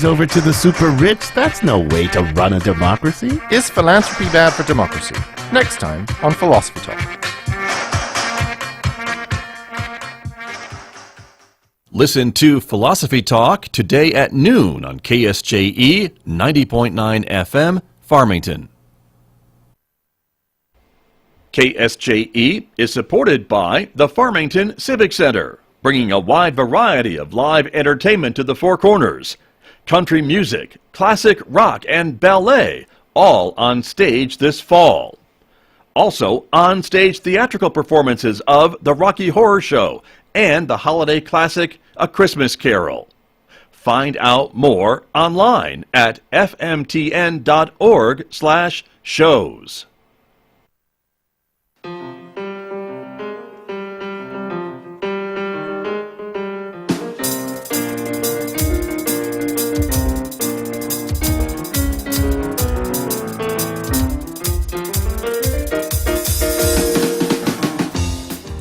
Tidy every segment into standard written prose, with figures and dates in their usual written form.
over to the super rich. That's no way to run a democracy. Is philanthropy bad for democracy? Next time on Philosophy Talk. Listen to Philosophy Talk today at noon on KSJE 90.9 FM, Farmington. KSJE is supported by the Farmington Civic Center, bringing a wide variety of live entertainment to the Four Corners. Country music, classic rock, and ballet, all on stage this fall. Also, on-stage theatrical performances of The Rocky Horror Show and the holiday classic A Christmas Carol. Find out more online at fmtn.org/shows.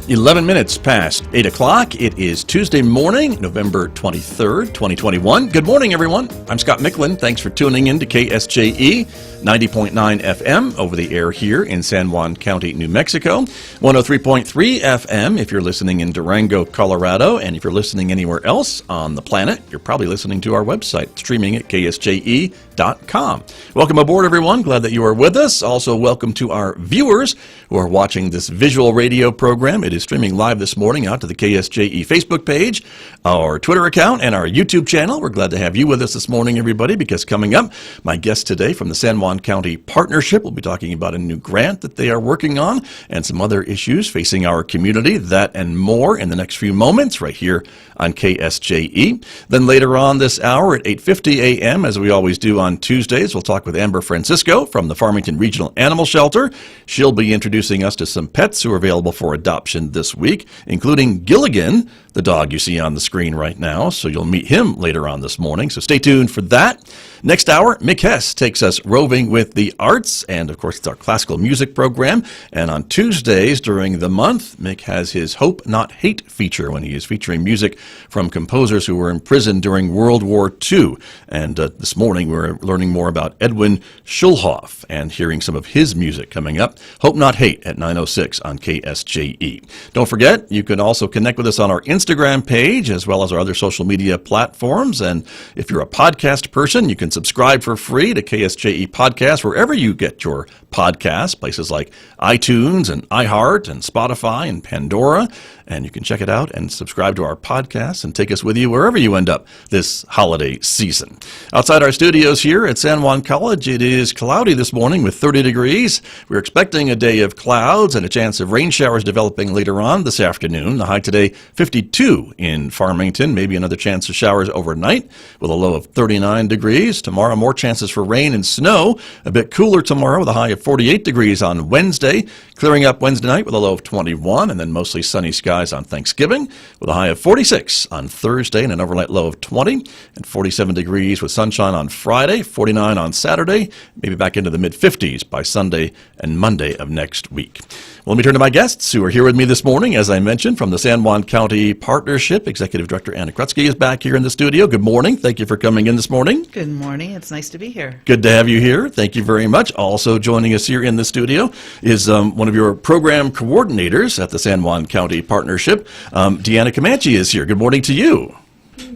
Eleven minutes past 8 o'clock. It is Tuesday morning, November 23rd, 2021. Good morning, everyone. I'm Scott Michlin. Thanks for tuning in to KSJE 90.9 FM over the air here in San Juan County, New Mexico. 103.3 FM if you're listening in Durango, Colorado. And if you're listening anywhere else on the planet, you're probably listening to our website, streaming at ksje.com. Welcome aboard, everyone. Glad that you are with us. Also, welcome to our viewers who are watching this visual radio program. It is streaming live this morning out to the KSJE Facebook page, our Twitter account, and our YouTube channel. We're glad to have you with us this morning, everybody, because coming up, my guest today from the San Juan County Partnership will be talking about a new grant that they are working on and some other issues facing our community. That and more in the next few moments right here on KSJE. Then later on this hour at 8:50 a.m., as we always do on Tuesdays, we'll talk with Amber Francisco from the Farmington Regional Animal Shelter. She'll be introducing us to some pets who are available for adoption this week, including Gilligan, the dog you see on the screen right now. So you'll meet him later on this morning. So stay tuned for that. Next hour, Mick Hess takes us roving with the arts. And of course, it's our classical music program. And on Tuesdays during the month, Mick has his Hope Not Hate feature when he is featuring music from composers who were imprisoned during World War II. And this morning, we're learning more about Edwin Schulhoff and hearing some of his music coming up. Hope Not Hate at 9:06 on KSJE. Don't forget, you can also connect with us on our Instagram page as well as our other social media platforms. And if you're a podcast person, you can subscribe for free to KSJE Podcast wherever you get your podcasts, places like iTunes and iHeart and Spotify and Pandora. And you can check it out and subscribe to our podcast and take us with you wherever you end up this holiday season. Outside our studios here at San Juan College, it is cloudy this morning with 30 degrees. We're expecting a day of clouds and a chance of rain showers developing later on this afternoon. The high today, 52 in Farmington. Maybe another chance of showers overnight with a low of 39 degrees. Tomorrow, more chances for rain and snow. A bit cooler tomorrow with a high of 48 degrees on Wednesday. Clearing up Wednesday night with a low of 21 and then mostly sunny skies on Thanksgiving with a high of 46 on Thursday and an overnight low of 20 and 47 degrees with sunshine on Friday, 49 on Saturday, maybe back into the mid-50s by Sunday and Monday of next week. Well, let me turn to my guests who are here with me this morning. As I mentioned, from the San Juan County Partnership, Executive Director Anna Krutsky is back here in the studio. Good morning. Thank you for coming in this morning. Good morning. It's nice to be here. Good to have you here. Thank you very much. Also joining us here in the studio is one of your program coordinators at the San Juan County Partnership. Dionna Comanche is here. Good morning to you.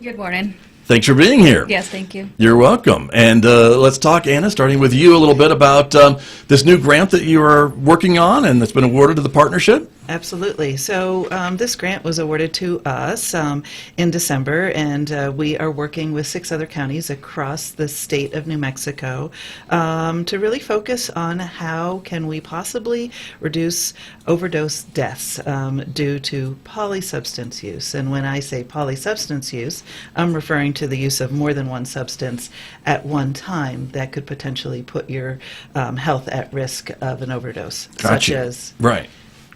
Good morning. Thanks for being here. Yes, thank you. You're welcome. And let's talk, Anna, starting with you a little bit about this new grant that you are working on and that's been awarded to the partnership. Absolutely. So this grant was awarded to us in December, and we are working with 6 other counties across the state of New Mexico to really focus on how can we possibly reduce overdose deaths due to polysubstance use. And when I say polysubstance use, I'm referring to the use of more than one substance at one time that could potentially put your health at risk of an overdose, Gotcha. such as right.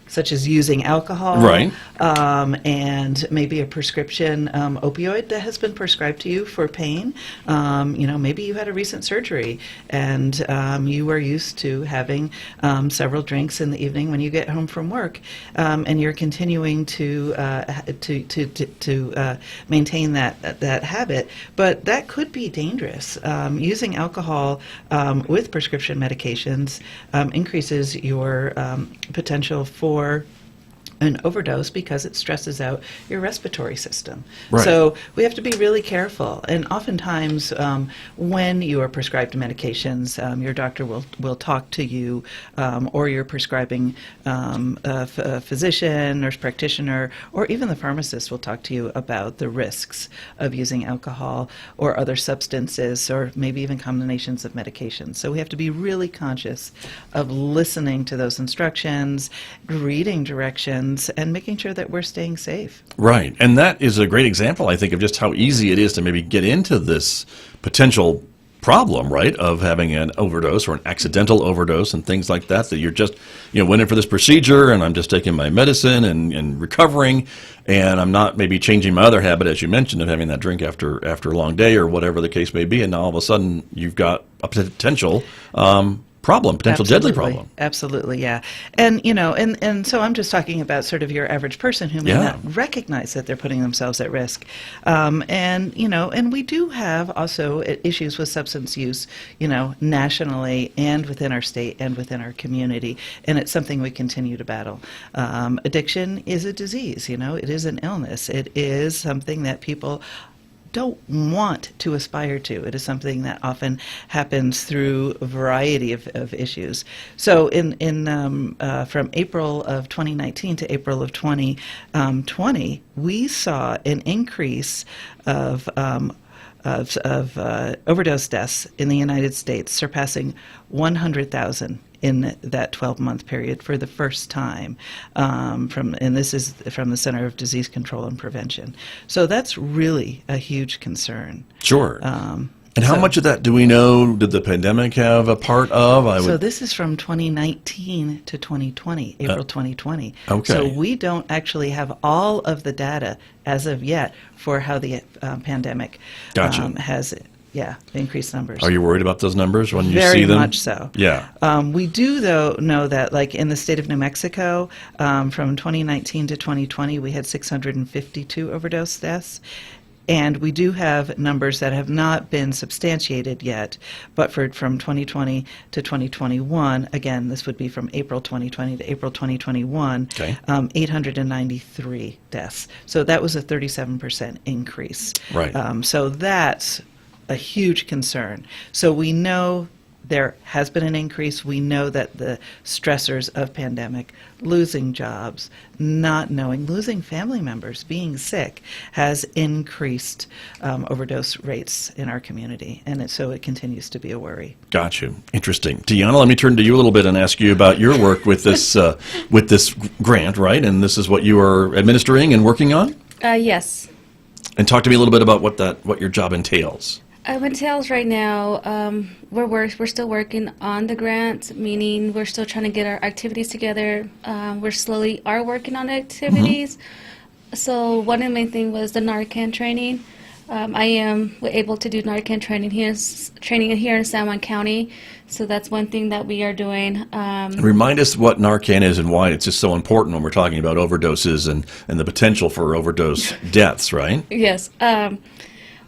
such as using alcohol, Right. And maybe a prescription opioid that has been prescribed to you for pain. Maybe you had a recent surgery and you are used to having several drinks in the evening when you get home from work, and you're continuing to maintain that habit. But that could be dangerous. Using alcohol with prescription medications increases your potential for an overdose because it stresses out your respiratory system. Right. So we have to be really careful. And oftentimes, when you are prescribed medications, your doctor will talk to you, or your prescribing physician, nurse practitioner, or even the pharmacist will talk to you about the risks of using alcohol or other substances, or maybe even combinations of medications. So we have to be really conscious of listening to those instructions, reading directions, and making sure that we're staying safe. Right. And that is a great example, I think, of just how easy it is to maybe get into this potential problem, right, of having an overdose or an accidental overdose and things like that, that you're just, went in for this procedure and I'm just taking my medicine and recovering, and I'm not maybe changing my other habit, as you mentioned, of having that drink after a long day or whatever the case may be, and now all of a sudden you've got a potential deadly problem. Absolutely, yeah. And and so I'm just talking about sort of your average person who may not recognize that they're putting themselves at risk. And we do have also issues with substance use, nationally and within our state and within our community, and it's something we continue to battle. Addiction is a disease, it is an illness. It is something that people don't want to aspire to. It is something that often happens through a variety of issues. So from April of 2019 to April of 2020, we saw an increase of overdose deaths in the United States, surpassing 100,000 in that 12-month period for the first time. And this is from the Center of Disease Control and Prevention. So that's really a huge concern. Sure. And how much of that do we know did the pandemic have a part of? So this is from 2019 to 2020, April 2020. Okay. So we don't actually have all of the data as of yet for how the pandemic has increased numbers. Are you worried about those numbers when you Very see them? much so. Yeah. We do, though, know that, like in the state of New Mexico, from 2019 to 2020, we had 652 overdose deaths. And we do have numbers that have not been substantiated yet, but from 2020 to 2021, again, this would be from April 2020 to April 2021, 893 deaths. So that was a 37% increase. Right. So that's a huge concern. So we know there has been an increase. We know that the stressors of pandemic, losing jobs, not knowing, losing family members, being sick, has increased overdose rates in our community, and so it continues to be a worry. Got you. Interesting. Dionna, let me turn to you a little bit and ask you about your work with this grant, right? And this is what you are administering and working on? Yes. And talk to me a little bit about what your job entails. Entails right now, we're still working on the grant, meaning we're still trying to get our activities together. We're slowly working on the activities. Mm-hmm. So one of the main things was the Narcan training. I am able to do Narcan training here in San Juan County. So that's one thing that we are doing. Remind us what Narcan is and why it's just so important when we're talking about overdoses and the potential for overdose deaths, right? Yes.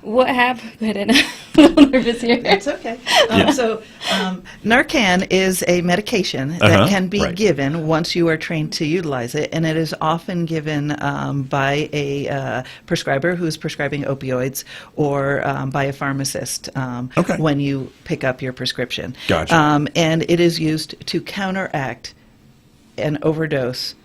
What happened? Go ahead, I'm a little nervous here. It's okay. So Narcan is a medication that can be given once you are trained to utilize it, and it is often given by a prescriber who is prescribing opioids or by a pharmacist when you pick up your prescription. Gotcha. And it is used to counteract an overdose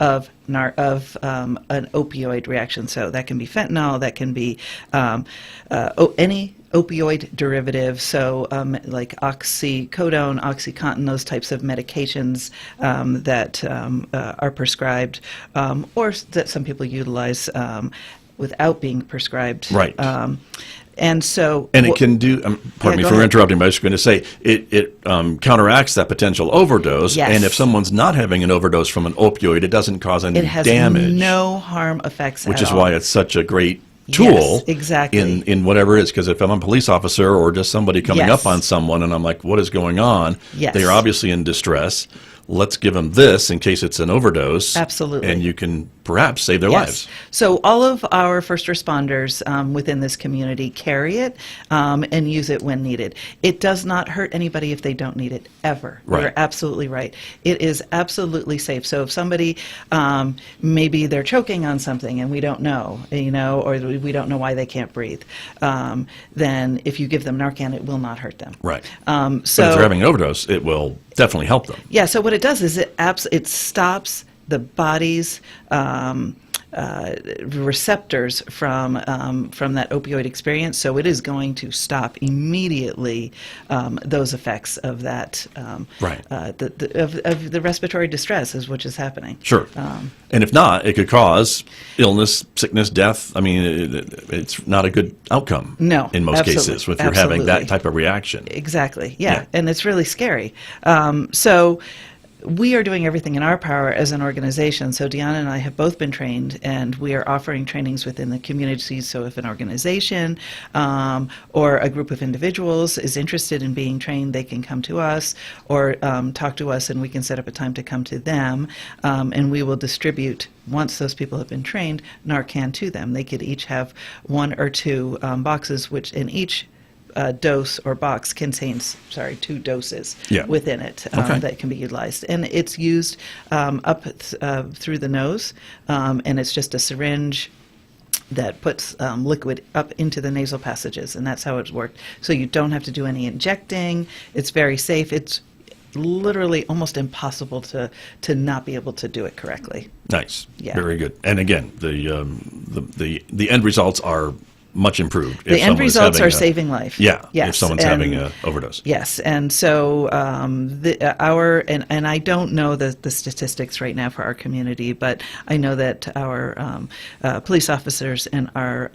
of an opioid reaction. So that can be fentanyl, that can be any opioid derivative, so like oxycodone, OxyContin, those types of medications that are prescribed or that some people utilize without being prescribed. Right. And so, And it can do, pardon me go for ahead. interrupting, but I was going to say, it counteracts that potential overdose. Yes. And if someone's not having an overdose from an opioid, it doesn't cause any it has damage. no harm effects Which at is all. why it's such a great tool Yes, exactly. in whatever it is. Because if I'm a police officer or just somebody coming Yes. up on someone and I'm like, what is going on? Yes. They are obviously in distress. Let's give them this in case it's an overdose. Absolutely. And you can perhaps save their Yes. lives. So all of our first responders within this community carry it and use it when needed. It does not hurt anybody if they don't need it, ever. Right. You're absolutely right. It is absolutely safe. So if somebody, maybe they're choking on something and we don't know, or we don't know why they can't breathe, then if you give them Narcan, it will not hurt them. Right. So But if they're having an overdose, it will definitely help them. yeah, so what it does is it stops the body's receptors from that opioid experience. So it is going to stop immediately those effects of that Right. of the respiratory distress, is which is happening. Sure. And if not, it could cause illness, sickness, death. I mean, it's not a good outcome. No, in most absolutely. cases, if you're having that Absolutely. type of reaction. Exactly. Yeah. Yeah. And it's really scary. So we are doing everything in our power as an organization. So Deanna and I have both been trained, and we are offering trainings within the community. So if an organization or a group of individuals is interested in being trained, they can come to us or talk to us, and we can set up a time to come to them, and we will distribute, once those people have been trained, Narcan to them. They could each have 1 or 2 boxes, which in each dose or box contains, 2 doses Yeah. within it Okay. that can be utilized. And it's used up through the nose, and it's just a syringe that puts liquid up into the nasal passages, and that's how it's worked. So you don't have to do any injecting. It's very safe. It's literally almost impossible to not be able to do it correctly. Nice. Yeah. Very good. And again, the end results are much improved. The if end someone is results having are saving life. Yeah. Yes. If someone's and- having an overdose. Yes, and so and I don't know the statistics right now for our community, but I know that our police officers and our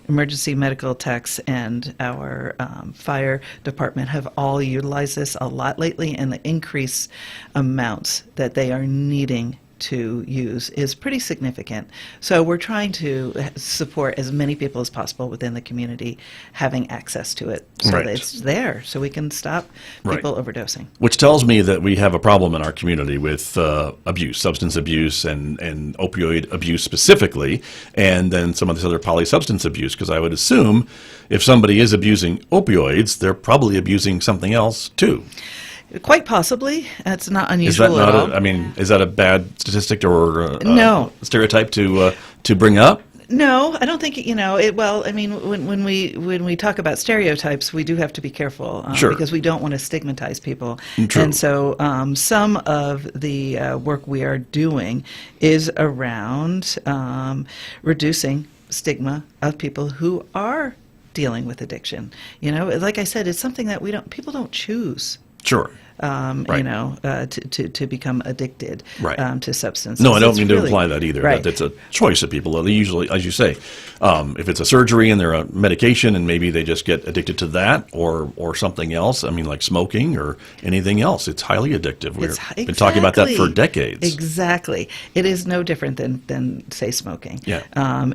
emergency medical techs and our fire department have all utilized this a lot lately, and the increased amounts that they are needing to use is pretty significant. So we're trying to support as many people as possible within the community having access to it, so Right. that it's there, so we can stop Right. people overdosing. Which tells me that we have a problem in our community with abuse, substance abuse, and opioid abuse specifically, and then some of this other polysubstance abuse, because I would assume if somebody is abusing opioids, they're probably abusing something else too. Quite possibly. It's not Is unusual that at not? all. I mean, is that a bad statistic or No. stereotype to bring up? No, I don't think it. Well, I mean, when we talk about stereotypes, we do have to be careful Sure. because we don't want to stigmatize people. True. And so, some of the work we are doing is around reducing stigma of people who are dealing with addiction. Like I said, it's something that people don't choose. Sure. Right. To become addicted Right. to substances. No, I don't It's mean to really- imply that either. Right. That it's a choice of people. They usually, as you say, if it's a surgery and they're on medication and maybe they just get addicted to that or something else, I mean, like smoking or anything else, it's highly addictive. We've been talking about that for decades. Exactly. It is no different than say, smoking. Yeah.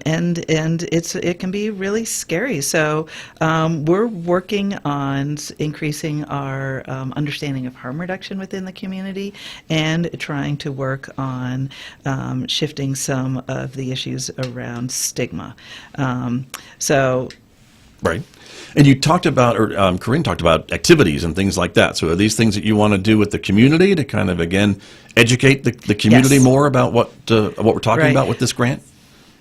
And it can be really scary. So we're working on increasing our understanding of harm reduction within the community and trying to work on shifting some of the issues around stigma. Right. And you talked about, or Corinne talked about activities and things like that. So are these things that you want to do with the community to kind of, again, educate the community Yes. more about what we're talking Right. about with this grant?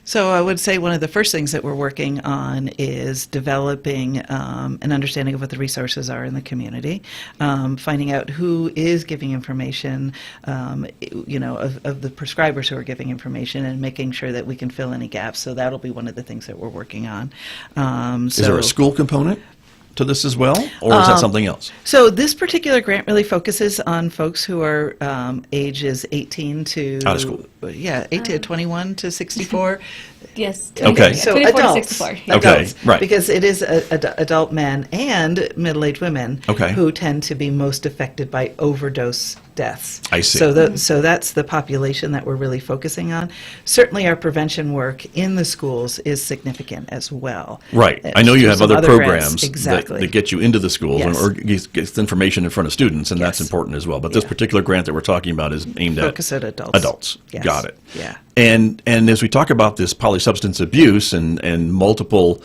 So I would say one of the first things that we're working on is developing an understanding of what the resources are in the community, finding out who is giving information, of the prescribers who are giving information, and making sure that we can fill any gaps. So that'll be one of the things that we're working on. Is there a school component to this as well, or is that something else? So this particular grant really focuses on folks who are ages 18 to Out of school. Yeah, 18 to 21 to 64. Yes. Okay. So 24 to adults, 64. Okay, right. Because it is adult men and middle-aged women Okay. who tend to be most affected by overdose deaths. I see. So that's the population that we're really focusing on. Certainly, our prevention work in the schools is significant as well. Right. I know you Through have some other grants. programs Exactly. that get you into the schools Yes. or gets information in front of students, and that's Yes. important as well. But this Yeah. particular grant that we're talking about is aimed Focus at at adults. adults. Yes. Got it. Yeah. And as we talk about this polysubstance abuse and multiple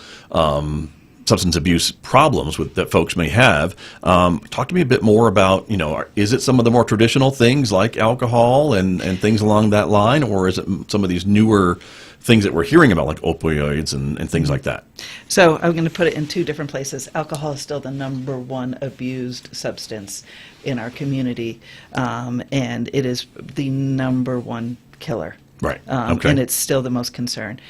substance abuse problems that folks may have, talk to me a bit more about, is it some of the more traditional things like alcohol and things along that line, or is it some of these newer things that we're hearing about like opioids and things like that? So I'm going to put it in two different places. Alcohol is still the number one abused substance in our community, and it is the number one killer. Right. Okay. And it's still the most concern.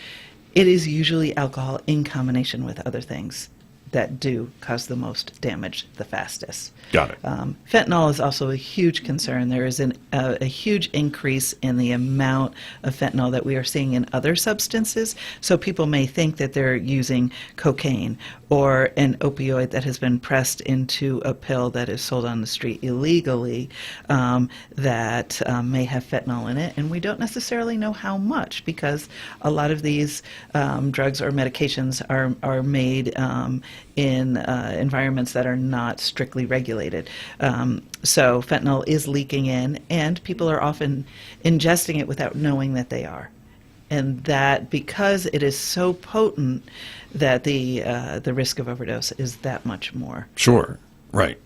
It is usually alcohol in combination with other things that do cause the most damage the fastest. Got it. Fentanyl is also a huge concern. There is a huge increase in the amount of fentanyl that we are seeing in other substances. So people may think that they're using cocaine or an opioid that has been pressed into a pill that is sold on the street illegally that may have fentanyl in it. And we don't necessarily know how much, because a lot of these drugs or medications are made in environments that are not strictly regulated. So fentanyl is leaking in, and people are often ingesting it without knowing that they are. And that, because it is so potent, that the risk of overdose is that much more. Sure. Right.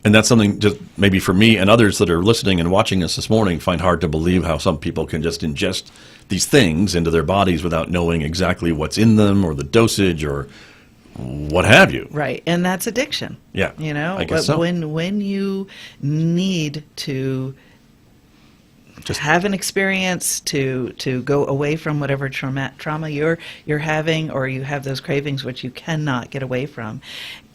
And that's something just maybe for me and others that are listening and watching us this morning find hard to believe, how some people can just ingest these things into their bodies without knowing exactly what's in them or the dosage or what have you. Right, and that's addiction. Yeah, I guess but so. when you need to Just have an experience to go away from whatever trauma you're having, or you have those cravings which you cannot get away from,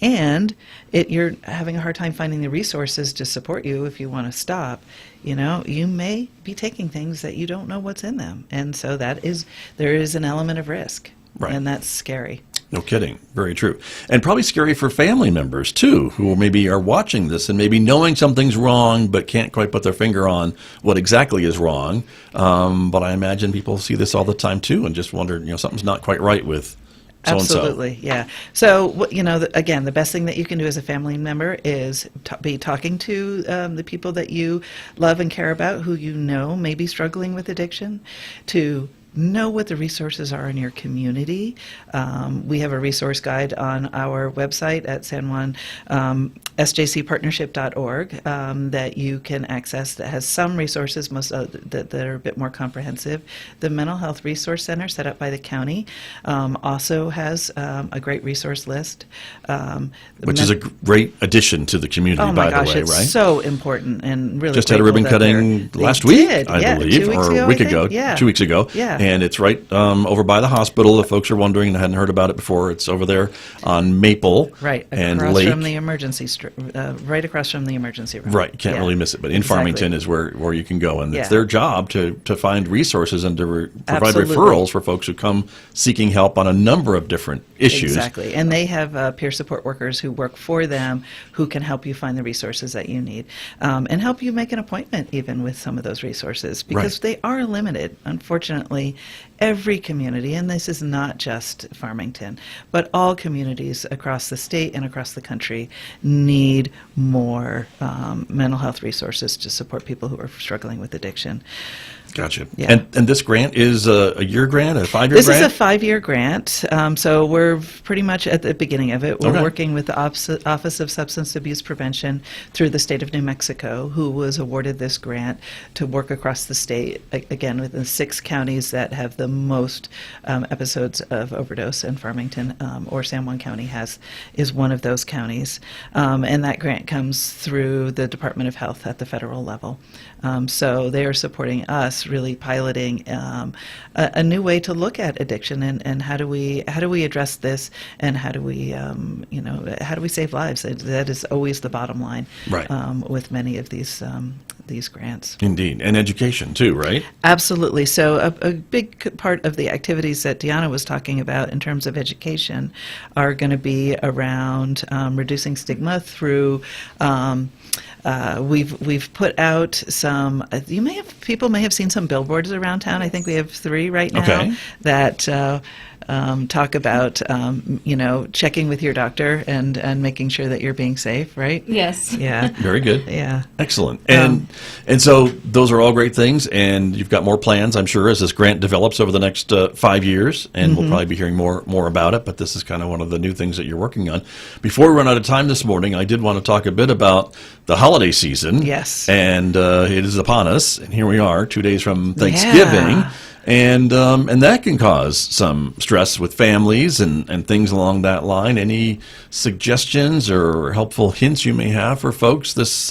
and you're having a hard time finding the resources to support you if you want to stop, you may be taking things that you don't know what's in them, and so there is an element of risk, Right. and that's scary. No kidding. Very true. And probably scary for family members, too, who maybe are watching this and maybe knowing something's wrong but can't quite put their finger on what exactly is wrong. But I imagine people see this all the time, too, and just wonder, something's not quite right with so-and-so. Absolutely, yeah. So, again, the best thing that you can do as a family member is be talking to the people that you love and care about, who you know may be struggling with addiction, to know what the resources are in your community. We have a resource guide on our website at San Juan, sjcpartnership.org, that you can access, that has some resources that are a bit more comprehensive. The Mental Health Resource Center, set up by the county, also has a great resource list. Which is a great addition to the community, Oh my by gosh, the way, it's right? so important, and really Just had a grateful ribbon that cutting they last week, did. I Yeah, believe, 2 weeks or ago, a week I think. ago, Yeah. 2 weeks ago. Yeah. And it's right over by the hospital. If folks are wondering and hadn't heard about it before, it's over there on Maple Right, and across Lake. from the emergency, right across from the emergency room. Right, you can't Yeah. really miss it. But in Exactly. Farmington is where you can go, and Yeah. it's their job to find resources and to provide Absolutely. referrals for folks who come seeking help on a number of different issues. Exactly. And they have peer support workers who work for them who can help you find the resources that you need, and help you make an appointment even with some of those resources, because Right. they are limited. Unfortunately, every community, and this is not just Farmington, but all communities across the state and across the country need more mental health resources to support people who are struggling with addiction. Gotcha. Yeah. And this grant is a year grant, a 5-year This grant? is a 5-year grant, so we're pretty much at the beginning of it. We're Okay. working with the Office of Substance Abuse Prevention through the state of New Mexico, who was awarded this grant to work across the state, again, within 6 counties that have the most episodes of overdose, and Farmington or San Juan County is one of those counties. And that grant comes through the Department of Health at the federal level. So they are supporting us, really piloting a new way to look at addiction, and how do we address this, and how do we save lives? That is always the bottom line, Right. with many of these these grants. Indeed. And education, too, right? Absolutely. So a big part of the activities that Deanna was talking about in terms of education are going to be around reducing stigma through. We've put out some. People may have seen some billboards around town. I think we have 3 right now that talk about checking with your doctor and making sure that you're being safe. Right? Yes. Yeah. Very good. Yeah. Excellent. And so those are all great things, and you've got more plans, I'm sure, as this grant develops over the next 5 years, and we'll probably be hearing more about it, but this is kind of one of the new things that you're working on. Before we run out of time this morning, I did want to talk a bit about the holiday season. Yes. And it is upon us, and here we are, 2 days from Thanksgiving. Yeah. And that can cause some stress with families and things along that line. Any suggestions or helpful hints you may have for folks this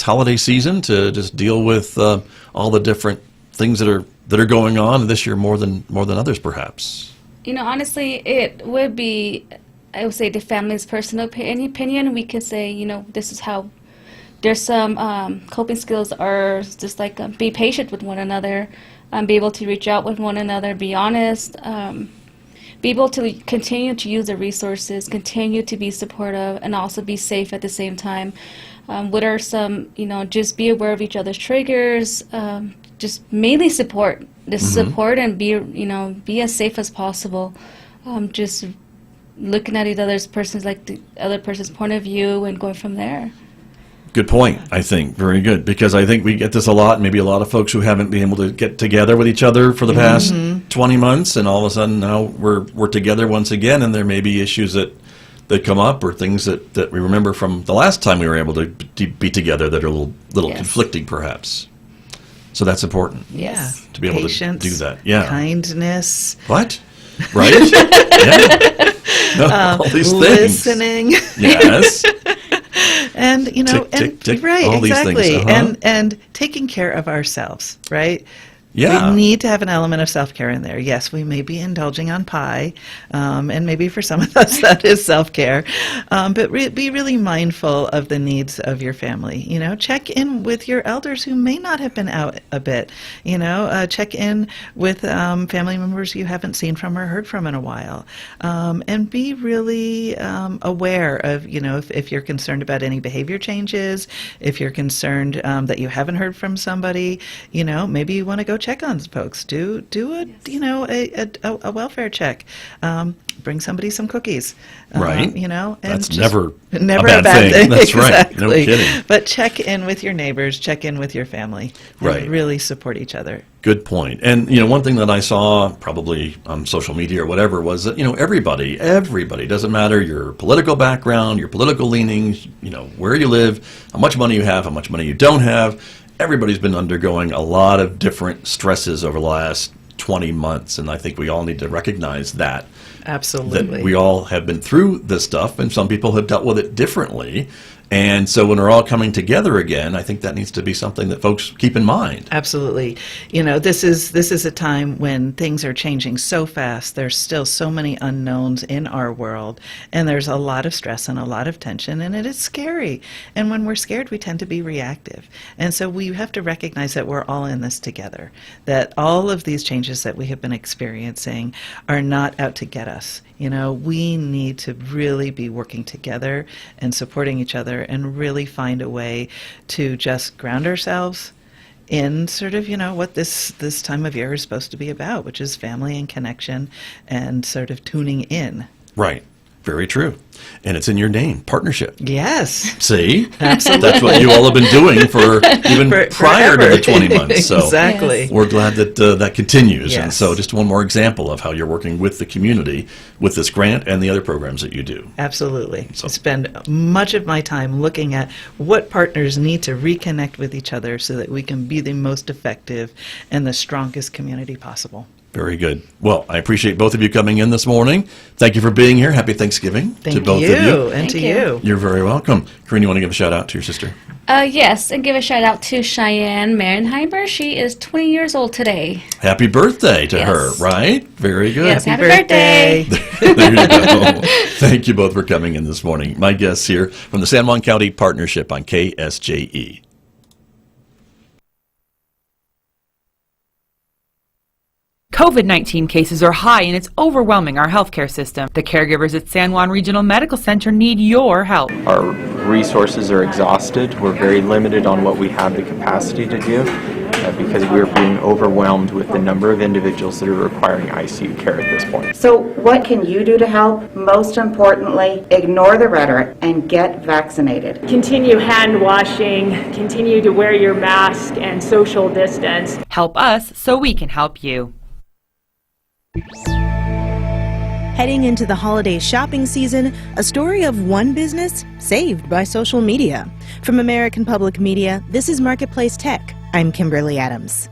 holiday season to just deal with all the different things that are going on this year more than others, perhaps? Honestly, it would be, I would say, the family's personal opinion. We could say, this is how. There's some coping skills are just like be patient with one another. Be able to reach out with one another, be honest, be able to continue to use the resources, continue to be supportive, and also be safe at the same time. What are some, just be aware of each other's triggers, just mainly support, support and be as safe as possible. Just looking at the other person's point of view and going from there. Good point, I think. Very good. Because I think we get this a lot, maybe a lot of folks who haven't been able to get together with each other for the past 20 months, and all of a sudden now we're together once again, and there may be issues that come up or things that we remember from the last time we were able to be together that are a little conflicting, perhaps. So that's important. Yes. To be able Patience, to do that. Yeah. Kindness. What? Right? Yeah. No, all these things. Listening. Yes. And tick, tick, right, all these exactly, things. And taking care of ourselves, right? Yeah. We need to have an element of self-care in there. Yes, we may be indulging on pie, and maybe for some of us that is self-care, but be really mindful of the needs of your family. Check in with your elders who may not have been out a bit. Check in with family members you haven't seen from or heard from in a while, and be really aware of, if you're concerned about any behavior changes, if you're concerned that you haven't heard from somebody, maybe you want to go check on folks. Do a welfare check. Bring somebody some cookies. Right. And that's never a bad bad thing. That's exactly. right. No kidding. But check in with your neighbors. Check in with your family. And Right. really support each other. Good point. And one thing that I saw probably on social media or whatever was that everybody doesn't matter your political background, your political leanings, where you live, how much money you have, how much money you don't have. Everybody's been undergoing a lot of different stresses over the last 20 months, and I think we all need to recognize that. Absolutely. That we all have been through this stuff, and some people have dealt with it differently. And so when we're all coming together again, I think that needs to be something that folks keep in mind. Absolutely. This is a time when things are changing so fast. There's still so many unknowns in our world, and there's a lot of stress and a lot of tension, and it is scary. And when we're scared, we tend to be reactive. And so we have to recognize that we're all in this together, that all of these changes that we have been experiencing are not out to get us. We need to really be working together and supporting each other and really find a way to just ground ourselves in sort of, what this time of year is supposed to be about, which is family and connection and sort of tuning in. Right. Very true. And it's in your name, partnership. Yes. See? Absolutely. That's what you all have been doing for even prior to the 20 months. So exactly. we're glad that that continues. Yes. And so just one more example of how you're working with the community with this grant and the other programs that you do. Absolutely. I spend much of my time looking at what partners need to reconnect with each other so that we can be the most effective and the strongest community possible. Very good. Well, I appreciate both of you coming in this morning. Thank you for being here. Happy Thanksgiving to both of you. And Thank to you. you. You're very welcome. Corinne, you want to give a shout out to your sister? Yes, and give a shout out to Cheyenne Marenheimer. She is 20 years old today. Happy birthday to Yes. her, right? Very good. Yes, Happy happy birthday. There you go. Thank you both for coming in this morning. My guests here from the San Juan County Partnership on KSJE. COVID-19 cases are high and it's overwhelming our healthcare system. The caregivers at San Juan Regional Medical Center need your help. Our resources are exhausted. We're very limited on what we have the capacity to do because we're being overwhelmed with the number of individuals that are requiring ICU care at this point. So what can you do to help? Most importantly, ignore the rhetoric and get vaccinated. Continue hand washing, continue to wear your mask and social distance. Help us so we can help you. Heading into the holiday shopping season, a story of one business saved by social media. From American Public Media, this is Marketplace Tech. I'm Kimberly Adams.